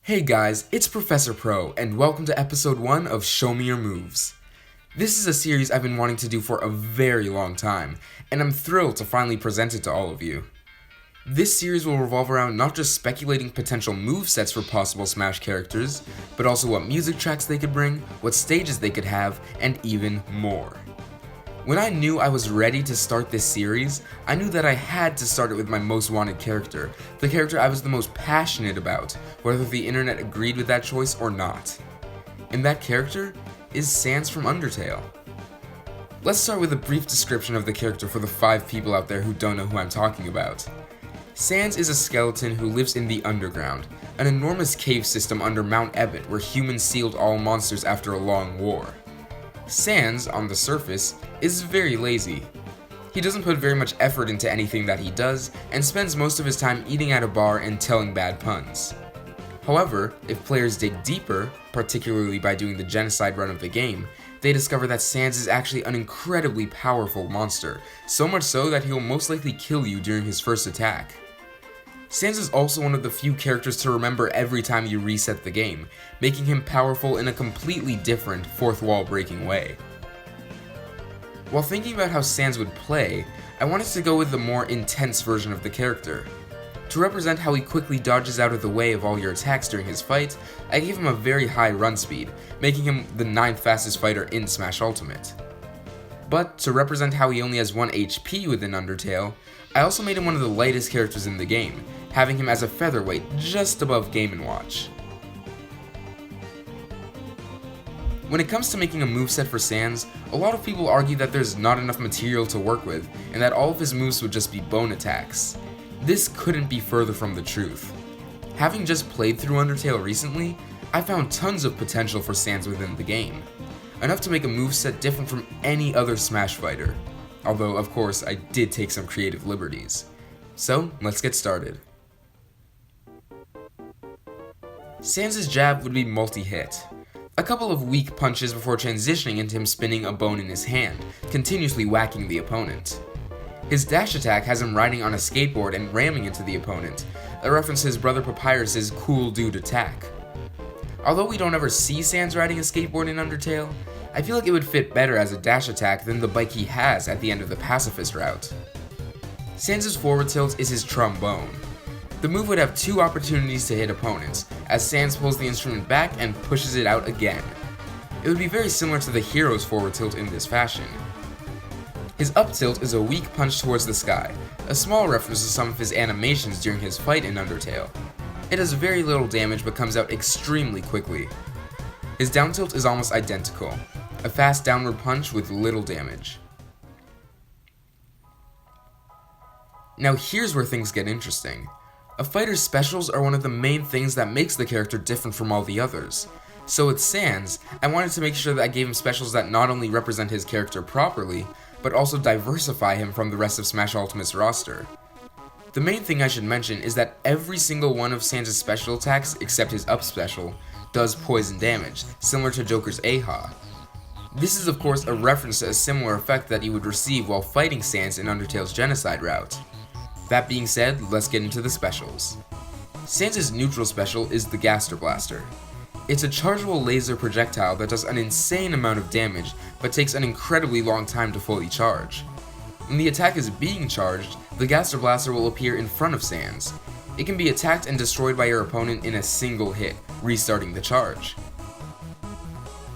Hey guys, it's Professor Pro, and welcome to episode 1 of Show Me Your Moves. This is a series I've been wanting to do for a very long time, and I'm thrilled to finally present it to all of you. This series will revolve around not just speculating potential movesets for possible Smash characters, but also what music tracks they could bring, what stages they could have, and even more. When I knew I was ready to start this series, I knew that I had to start it with my most wanted character, the character I was the most passionate about, whether the internet agreed with that choice or not. And that character is Sans from Undertale. Let's start with a brief description of the character for the 5 people out there who don't know who I'm talking about. Sans is a skeleton who lives in the underground, an enormous cave system under Mount Ebott where humans sealed all monsters after a long war. Sans, on the surface, is very lazy. He doesn't put very much effort into anything that he does, and spends most of his time eating at a bar and telling bad puns. However, if players dig deeper, particularly by doing the genocide run of the game, they discover that Sans is actually an incredibly powerful monster, so much so that he will most likely kill you during his first attack. Sans is also one of the few characters to remember every time you reset the game, making him powerful in a completely different, fourth wall breaking way. While thinking about how Sans would play, I wanted to go with the more intense version of the character. To represent how he quickly dodges out of the way of all your attacks during his fight, I gave him a very high run speed, making him the 9th fastest fighter in Smash Ultimate. But to represent how he only has 1 HP within Undertale, I also made him one of the lightest characters in the game, having him as a featherweight just above Game & Watch. When it comes to making a moveset for Sans, a lot of people argue that there's not enough material to work with, and that all of his moves would just be bone attacks. This couldn't be further from the truth. Having just played through Undertale recently, I found tons of potential for Sans within the game. Enough to make a moveset different from any other Smash fighter. Although, of course, I did take some creative liberties. So, let's get started. Sans' jab would be multi-hit. A couple of weak punches before transitioning into him spinning a bone in his hand, continuously whacking the opponent. His dash attack has him riding on a skateboard and ramming into the opponent, a reference to his brother Papyrus' cool dude attack. Although we don't ever see Sans riding a skateboard in Undertale, I feel like it would fit better as a dash attack than the bike he has at the end of the Pacifist route. Sans' forward tilt is his trombone. The move would have 2 opportunities to hit opponents, as Sans pulls the instrument back and pushes it out again. It would be very similar to the hero's forward tilt in this fashion. His up tilt is a weak punch towards the sky, a small reference to some of his animations during his fight in Undertale. It does very little damage but comes out extremely quickly. His down tilt is almost identical, a fast downward punch with little damage. Now here's where things get interesting. A fighter's specials are one of the main things that makes the character different from all the others. So with Sans, I wanted to make sure that I gave him specials that not only represent his character properly, but also diversify him from the rest of Smash Ultimate's roster. The main thing I should mention is that every single one of Sans' special attacks, except his up special, does poison damage, similar to Joker's Aha. This is of course a reference to a similar effect that you would receive while fighting Sans in Undertale's genocide route. That being said, let's get into the specials. Sans' neutral special is the Gaster Blaster. It's a chargeable laser projectile that does an insane amount of damage, but takes an incredibly long time to fully charge. When the attack is being charged, the Gaster Blaster will appear in front of Sans. It can be attacked and destroyed by your opponent in a single hit, restarting the charge.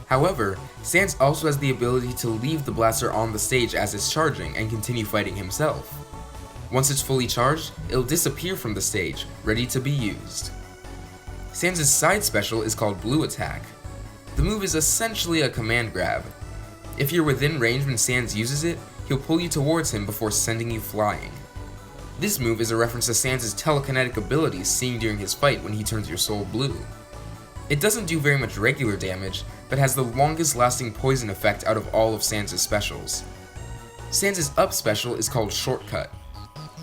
However, Sans also has the ability to leave the blaster on the stage as it's charging and continue fighting himself. Once it's fully charged, it'll disappear from the stage, ready to be used. Sans' side special is called Blue Attack. The move is essentially a command grab. If you're within range when Sans uses it, he'll pull you towards him before sending you flying. This move is a reference to Sans' telekinetic abilities seen during his fight when he turns your soul blue. It doesn't do very much regular damage, but has the longest lasting poison effect out of all of Sans' specials. Sans' up special is called Shortcut.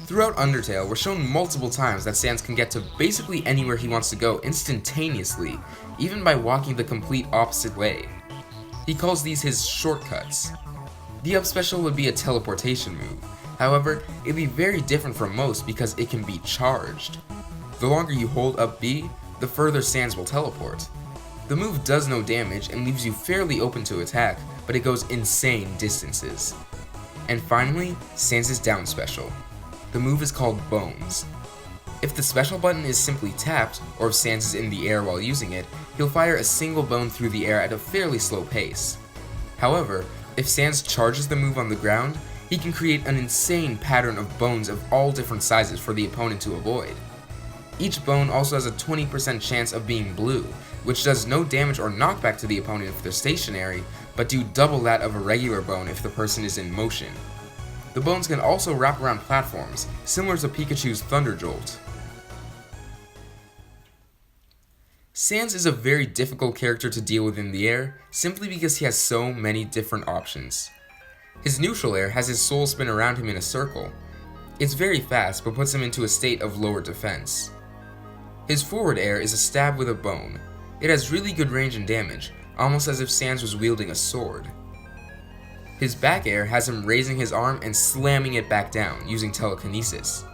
Throughout Undertale, we're shown multiple times that Sans can get to basically anywhere he wants to go instantaneously, even by walking the complete opposite way. He calls these his shortcuts. The up special would be a teleportation move, however, it'd be very different from most because it can be charged. The longer you hold up B, the further Sans will teleport. The move does no damage and leaves you fairly open to attack, but it goes insane distances. And finally, Sans' down special. The move is called Bones. If the special button is simply tapped, or if Sans is in the air while using it, he'll fire a single bone through the air at a fairly slow pace. However, if Sans charges the move on the ground, he can create an insane pattern of bones of all different sizes for the opponent to avoid. Each bone also has a 20% chance of being blue, which does no damage or knockback to the opponent if they're stationary, but do double that of a regular bone if the person is in motion. The bones can also wrap around platforms, similar to Pikachu's Thunder Jolt. Sans is a very difficult character to deal with in the air, simply because he has so many different options. His neutral air has his soul spin around him in a circle. It's very fast, but puts him into a state of lower defense. His forward air is a stab with a bone. It has really good range and damage, almost as if Sans was wielding a sword. His back air has him raising his arm and slamming it back down, using telekinesis.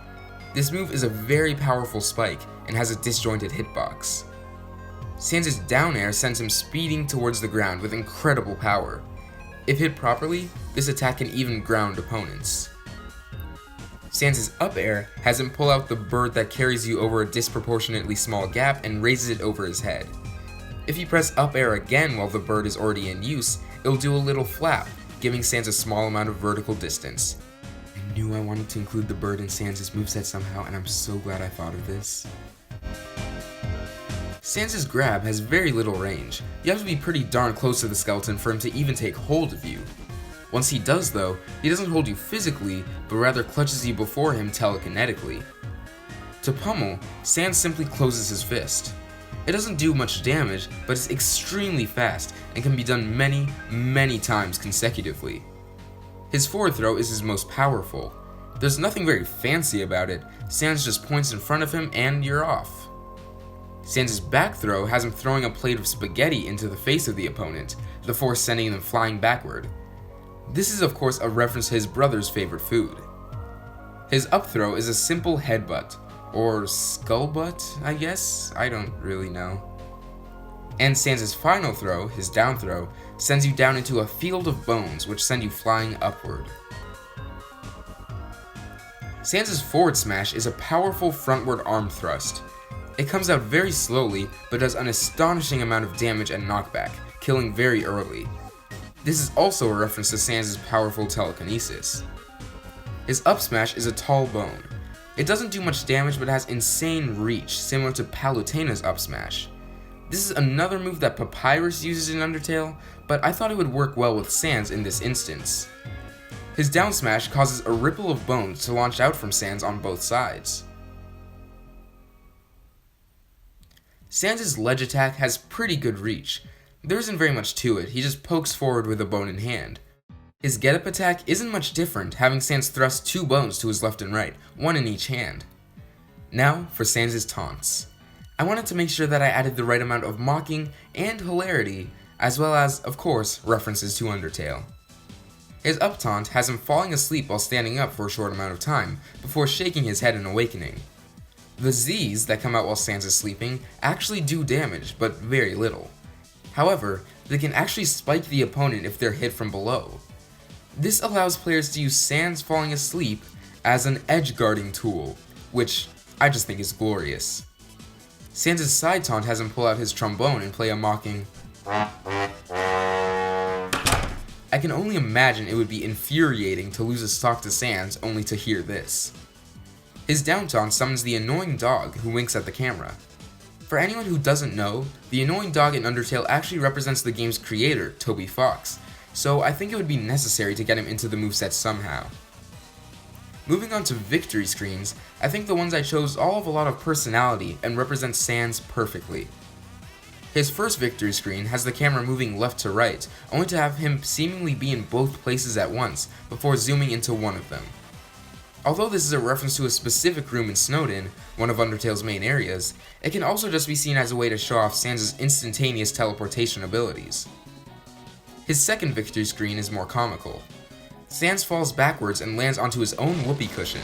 This move is a very powerful spike, and has a disjointed hitbox. Sans' down air sends him speeding towards the ground with incredible power. If hit properly, this attack can even ground opponents. Sans' up air has him pull out the bird that carries you over a disproportionately small gap and raises it over his head. If you press up air again while the bird is already in use, it'll do a little flap, giving Sans a small amount of vertical distance. I knew I wanted to include the bird in Sans' moveset somehow, and I'm so glad I thought of this. Sans' grab has very little range. You have to be pretty darn close to the skeleton for him to even take hold of you. Once he does though, he doesn't hold you physically, but rather clutches you before him telekinetically. To pummel, Sans simply closes his fist. It doesn't do much damage, but it's extremely fast and can be done many, many times consecutively. His forward throw is his most powerful. There's nothing very fancy about it, Sans just points in front of him and you're off. Sans' back throw has him throwing a plate of spaghetti into the face of the opponent, the force sending them flying backward. This is of course a reference to his brother's favorite food. His up throw is a simple headbutt, or skull butt, I guess? I don't really know. And Sans' final throw, his down throw, sends you down into a field of bones which send you flying upward. Sans' forward smash is a powerful frontward arm thrust. It comes out very slowly, but does an astonishing amount of damage and knockback, killing very early. This is also a reference to Sans' powerful telekinesis. His up smash is a tall bone. It doesn't do much damage but has insane reach, similar to Palutena's up smash. This is another move that Papyrus uses in Undertale, but I thought it would work well with Sans in this instance. His down smash causes a ripple of bones to launch out from Sans on both sides. Sans' ledge attack has pretty good reach. There isn't very much to it, he just pokes forward with a bone in hand. His get up attack isn't much different, having Sans thrust 2 bones to his left and right, one in each hand. Now for Sans' taunts. I wanted to make sure that I added the right amount of mocking and hilarity, as well as, of course, references to Undertale. His up taunt has him falling asleep while standing up for a short amount of time, before shaking his head and awakening. The Z's that come out while Sans is sleeping actually do damage, but very little. However, they can actually spike the opponent if they're hit from below. This allows players to use Sans falling asleep as an edge guarding tool, which I just think is glorious. Sans' side taunt has him pull out his trombone and play a mocking I can only imagine it would be infuriating to lose a stock to Sans only to hear this. His down taunt summons the annoying dog who winks at the camera. For anyone who doesn't know, the annoying dog in Undertale actually represents the game's creator, Toby Fox, so I think it would be necessary to get him into the moveset somehow. Moving on to victory screens, I think the ones I chose all have a lot of personality and represent Sans perfectly. His first victory screen has the camera moving left to right, only to have him seemingly be in both places at once before zooming into one of them. Although this is a reference to a specific room in Snowdin, one of Undertale's main areas, it can also just be seen as a way to show off Sans' instantaneous teleportation abilities. His second victory screen is more comical. Sans falls backwards and lands onto his own whoopee cushion.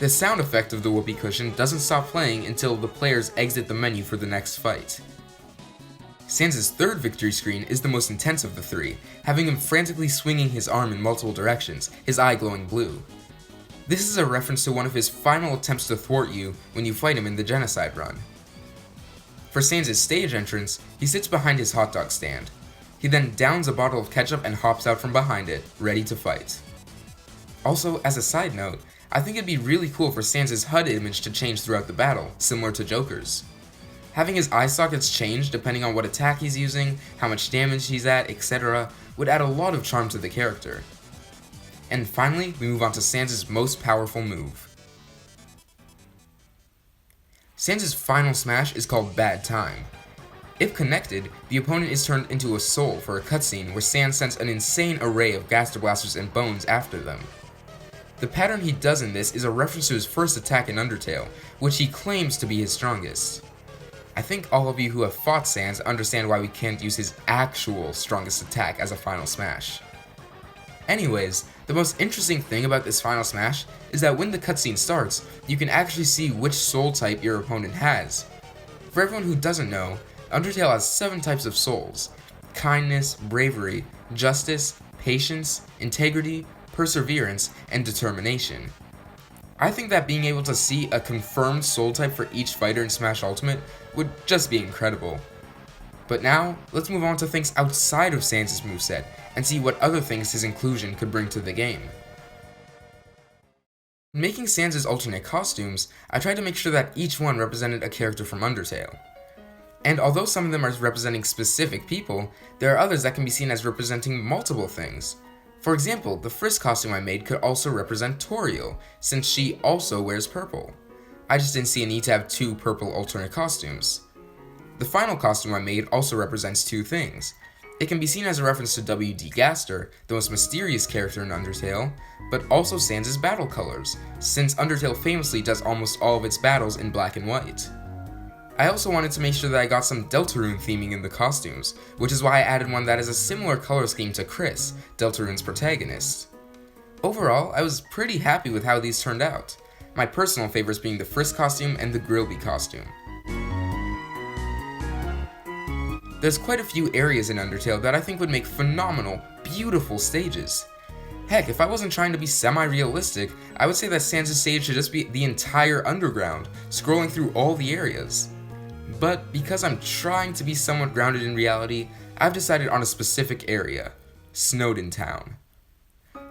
The sound effect of the whoopee cushion doesn't stop playing until the players exit the menu for the next fight. Sans' third victory screen is the most intense of the three, having him frantically swinging his arm in multiple directions, his eye glowing blue. This is a reference to one of his final attempts to thwart you when you fight him in the Genocide run. For Sans' stage entrance, he sits behind his hot dog stand. He then downs a bottle of ketchup and hops out from behind it, ready to fight. Also, as a side note, I think it'd be really cool for Sans' HUD image to change throughout the battle, similar to Joker's. Having his eye sockets change depending on what attack he's using, how much damage he's at, etc. would add a lot of charm to the character. And finally, we move on to Sans' most powerful move. Sans' final smash is called Bad Time. If connected, the opponent is turned into a soul for a cutscene where Sans sends an insane array of Gaster Blasters and bones after them. The pattern he does in this is a reference to his first attack in Undertale, which he claims to be his strongest. I think all of you who have fought Sans understand why we can't use his actual strongest attack as a final smash. Anyways, the most interesting thing about this final smash is that when the cutscene starts, you can actually see which soul type your opponent has. For everyone who doesn't know, Undertale has 7 types of souls: kindness, bravery, justice, patience, integrity, perseverance, and determination. I think that being able to see a confirmed soul type for each fighter in Smash Ultimate would just be incredible. But now, let's move on to things outside of Sans' moveset, and see what other things his inclusion could bring to the game. In making Sans' alternate costumes, I tried to make sure that each one represented a character from Undertale. And although some of them are representing specific people, there are others that can be seen as representing multiple things. For example, the Frisk costume I made could also represent Toriel, since she also wears purple. I just didn't see a need to have 2 purple alternate costumes. The final costume I made also represents 2 things. It can be seen as a reference to W.D. Gaster, the most mysterious character in Undertale, but also Sans' battle colors, since Undertale famously does almost all of its battles in black and white. I also wanted to make sure that I got some Deltarune theming in the costumes, which is why I added one that has a similar color scheme to Chris, Deltarune's protagonist. Overall, I was pretty happy with how these turned out, my personal favorites being the Frisk costume and the Grillby costume. There's quite a few areas in Undertale that I think would make phenomenal, beautiful stages. Heck, if I wasn't trying to be semi-realistic, I would say that Sans' stage should just be the entire underground, scrolling through all the areas. But because I'm trying to be somewhat grounded in reality, I've decided on a specific area: Snowdin Town.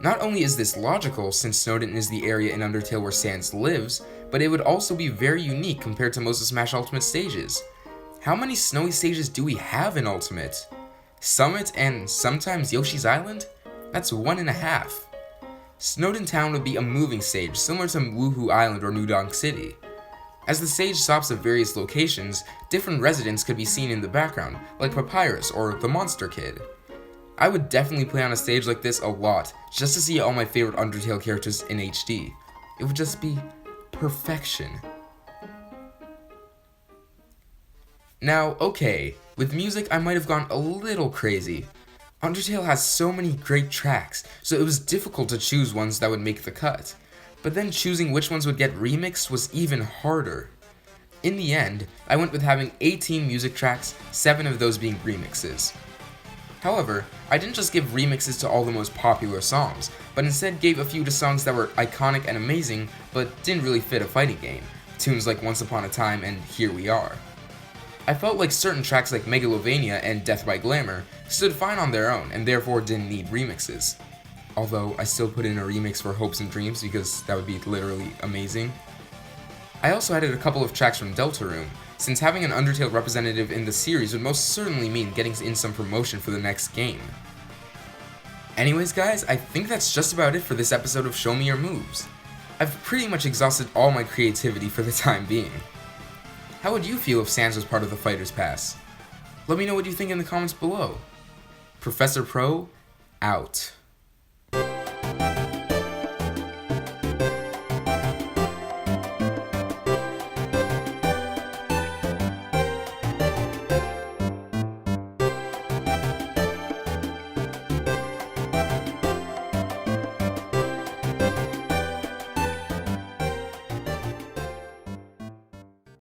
Not only is this logical, since Snowdin is the area in Undertale where Sans lives, but it would also be very unique compared to most of Smash Ultimate stages. How many snowy stages do we have in Ultimate? Summit and sometimes Yoshi's Island? That's 1.5. Snowdin Town would be a moving stage, similar to Woohoo Island or New Donk City. As the stage stops at various locations, different residents could be seen in the background, like Papyrus or the Monster Kid. I would definitely play on a stage like this a lot, just to see all my favorite Undertale characters in HD. It would just be perfection. Now, okay, with music I might have gone a little crazy. Undertale has so many great tracks, so it was difficult to choose ones that would make the cut. But then choosing which ones would get remixed was even harder. In the end, I went with having 18 music tracks, 7 of those being remixes. However, I didn't just give remixes to all the most popular songs, but instead gave a few to songs that were iconic and amazing, but didn't really fit a fighting game, tunes like Once Upon a Time and Here We Are. I felt like certain tracks like Megalovania and Death by Glamour stood fine on their own and therefore didn't need remixes. Although I still put in a remix for Hopes and Dreams because that would be literally amazing. I also added a couple of tracks from Deltarune, since having an Undertale representative in the series would most certainly mean getting in some promotion for the next game. Anyways guys, I think that's just about it for this episode of Show Me Your Moves. I've pretty much exhausted all my creativity for the time being. How would you feel if Sans was part of the Fighter's Pass? Let me know what you think in the comments below. Professor Pro, out.